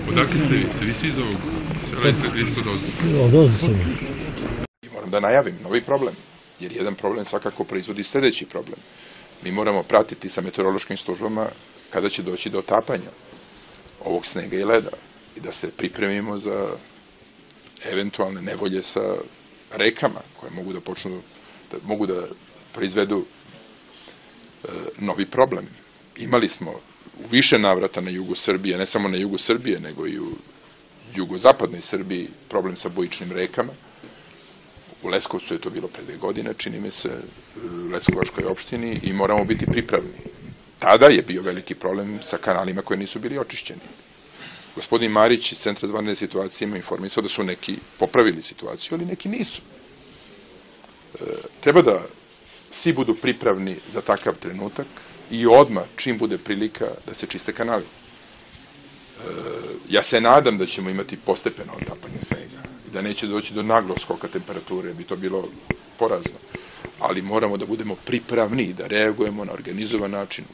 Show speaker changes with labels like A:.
A: Odakle ste vi? Ste vi svi iz ovog sela isto dozvoli?
B: Odozli se mi.
C: Moram da najavim novi problem, jer jedan problem svakako proizvodi sljedeći problem. Mi moramo pratiti sa meteorološkim službama kada će doći do otapanja ovog snega i leda i da se pripremimo za eventualne nevolje sa rekama koje mogu da proizvedu novi problem. Imali smo u više navrata na jugu Srbije, ne samo na jugu Srbije, nego i u jugozapadnoj Srbiji problem sa bujičnim rekama. U Leskovcu je to bilo pre 2 godine, čini mi se, u Leskovačkoj opštini i moramo biti pripravni. Tada je bio veliki problem sa kanalima koji nisu bili očišćeni. Gospodin Marić iz Centra za vanredne situacije ima informisao da su neki popravili situaciju, ali neki nisu. Treba da svi budu pripravni za takav trenutak i odmah, čim bude prilika, da se čiste kanali. Ja se nadam da ćemo imati postepeno otapanje snega i da neće doći do naglog skoka temperature, bi to bilo porazno. Ali moramo da budemo pripravni, da reagujemo na organizovan način.